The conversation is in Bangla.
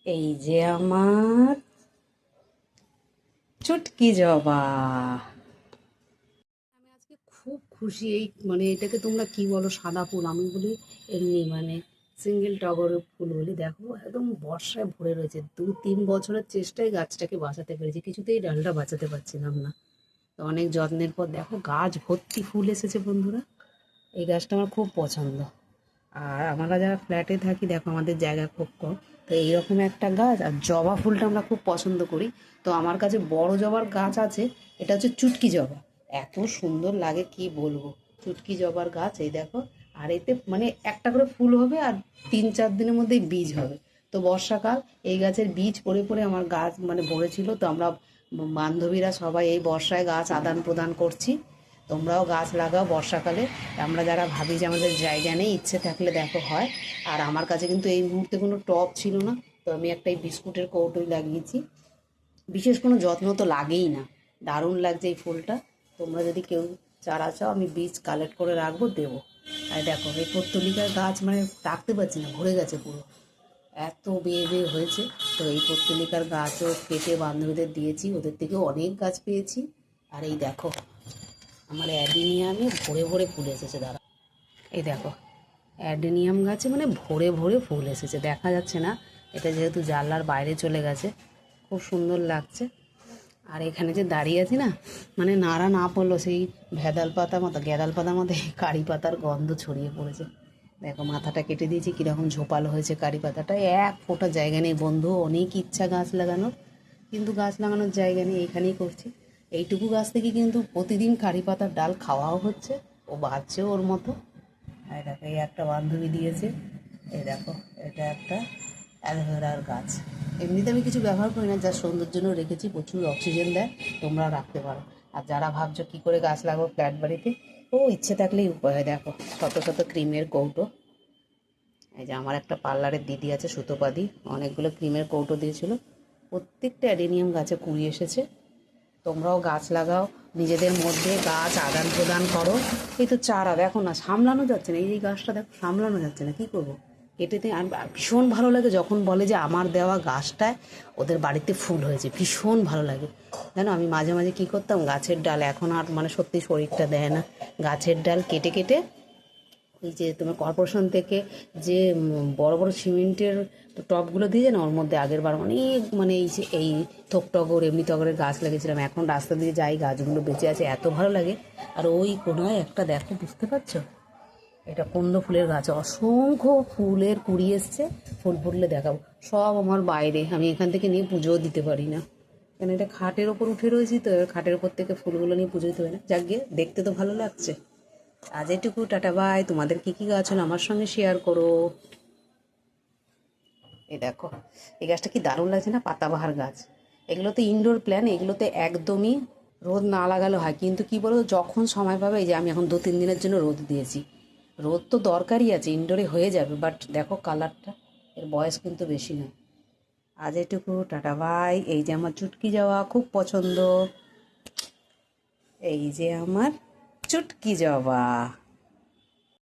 এই যে আমার চুটকি জবা। আমি আজকে খুব খুশি। এই এটাকে তোমরা কি বলো, সাদা ফুল, আমি বলি এমনি সিঙ্গেল টগরের ফুল বলি। দেখো একদম বর্ষায় ভরে রয়েছে। 2-3 বছরের চেষ্টায় গাছটাকে বাঁচাতে পেরেছি, কিছুতেই ডালটা বাঁচাতে পারছিলাম না। তো অনেক যত্নের পর দেখো গাছ ভর্তি ফুল এসেছে বন্ধুরা। এই গাছটা আমার খুব পছন্দ। আর আমরা যারা ফ্ল্যাটে থাকি, দেখো আমাদের জায়গা খুব কম, তো এইরকম একটা গাছ। আর জবা ফুলটা আমরা খুব পছন্দ করি। তো আমার কাছে বড় জবার গাছ আছে, এটা হচ্ছে চুটকি জবা। এত সুন্দর লাগে কি বলবো। চুটকি জবার গাছ, এই দেখো। আর এতে একটা করে ফুল হবে, আর 3-4 দিনের মধ্যেই বীজ হবে। তো বর্ষাকাল, এই গাছের বীজ পড়ে পড়ে আমার গাছ ভরেছিল। তো আমরা বান্ধবীরা সবাই এই বর্ষায় গাছ আদান প্রদান করছি। তোমরাও গাছ লাগাও বর্ষাকালে। আমরা যারা ভাবি যে আমাদের জায়গা নেই, ইচ্ছে থাকলে দেখো হয়। আর আমার কাছে কিন্তু এই মুহূর্তে কোনো টব ছিল না, তো আমি একটা এই বিস্কুটের কৌটোই লাগিয়েছি। বিশেষ কোনো যত্ন তো লাগেই না। দারুণ লাগছে এই ফুলটা। তোমরা যদি কেউ চারা চাও, আমি বীজ কালেক্ট করে রাখবো, দেবো। আর দেখো এই পর্তুলিকার গাছ রাখতে পারছি না, ভরে গেছে পুরো, এত বেয়ে বেয়ে হয়েছে। তো এই পর্তুলিকার গাছও কেটে বান্ধবীদের দিয়েছি, ওদের থেকেও অনেক গাছ পেয়েছি। আর এই দেখো আমার অ্যাডিনিয়ামে ভরে ভরে ফুল এসেছে, দাঁড়া। এই দেখো অ্যাডেনিয়াম গাছে ভরে ভরে ফুল এসেছে, দেখা যাচ্ছে না, এটা যেহেতু জানলার বাইরে চলে গেছে। খুব সুন্দর লাগছে। আর এখানে যে দাঁড়িয়ে আছি না, নাড়া না পড়লো সেই ভেদাল পাতা মতো, গেঁদাল পাতার মতো কারি পাতার গন্ধ ছড়িয়ে পড়েছে। দেখো মাথাটা কেটে দিয়েছি, কীরকম ঝোপালো হয়েছে কারি পাতাটা। এক ফোঁটা জায়গা নেই বন্ধু, অনেক ইচ্ছা গাছ লাগানোর, কিন্তু গাছ লাগানোর জায়গা নেই, এখানেই করছি। এইটুকু গাছ থেকে কিন্তু প্রতিদিন কারি পাতার ডাল খাওয়াও হচ্ছে, ও বাড়ছেও ওর মতো। এই দেখো এই একটা বান্ধবী দিয়েছে। এই দেখো এটা একটা অ্যালোভেরার গাছ। এমনিতে আমি কিছু ব্যবহার করি না, যা সৌন্দর্যের জন্য রেখেছি, প্রচুর অক্সিজেন দেয়, তোমরা রাখতে পারো। আর যারা ভাবছো কী করে গাছ লাগাবো ফ্ল্যাট বাড়িতে, ও ইচ্ছে থাকলেই উপায় হয়। দেখো শত শত ক্রিমের কৌটো। এই যে আমার একটা পার্লারের দিদি আছে সুতোপাদি, অনেকগুলো ক্রিমের কৌটো দিয়েছিল, প্রত্যেকটা অ্যাডেনিয়াম গাছে কুড়ি এসেছে। তোমরাও গাছ লাগাও, নিজেদের মধ্যে গাছ আদান প্রদান করো। এই তো চারা দেখো না, সামলানো যাচ্ছে না, এই গাছটা দেখো সামলানো যাচ্ছে না, কী করবো, কেটেতে। আর ভীষণ ভালো লাগে যখন বলে যে আমার দেওয়া গাছটায় ওদের বাড়িতে ফুল হয়েছে, ভীষণ ভালো লাগে। জানো আমি মাঝে মাঝে কী করতাম, গাছের ডাল, এখন আর সত্যি শরীরটা দেয় না, গাছের ডাল কেটে কেটে এই যে তোমার কর্পোরেশন থেকে যে বড় বড় সিমেন্টের টবগুলো দিয়ে যায় না, ওর মধ্যে আগের বার অনেক এই যে এই থোক টগর, এমনি টগরের গাছ লাগিয়েছিলাম। এখন রাস্তা দিয়ে যাই, গাছগুলো বেঁচে আছে, এত ভালো লাগে। আর ওই কোনায় একটা দেখো, বুঝতে পারছো, এটা কুন্দ ফুলের গাছ, অসংখ্য ফুলের কুড়ি এসছে। ফুল ফুটলে দেখাবো। সব আমার বাইরে, আমি এখান থেকে নিয়ে পুজোও দিতে পারি না, কেন এটা খাটের ওপর উঠে রয়েছি, তো খাটের ওপর থেকে ফুলগুলো নিয়ে পুজো দিতে পারি না। যাক গিয়ে, দেখতে তো ভালো লাগছে। আজ এটুকু, টাটা বাই। তোমাদের কী কী গাছ হলো আমার সঙ্গে শেয়ার করো। এই দেখো এই গাছটা কি দারুণ লাগছে না, পাতাবাহার গাছ। এগুলোতে ইনডোর প্ল্যান, এগুলোতে একদমই রোদ না লাগালে হয়, কিন্তু কি বলো, যখন সময় পাবে, এই যে আমি এখন 2-3 দিনের জন্য রোদ দিয়েছি। রোদ তো দরকারই আছে, ইনডোরে হয়ে যাবে, বাট দেখো কালারটা, এর বয়স কিন্তু বেশি নয়। আজ এটুকু, টাটা বাই। এই যে আমার চুটকি যাওয়া খুব পছন্দ, এই যে আমার চুটকি জবা।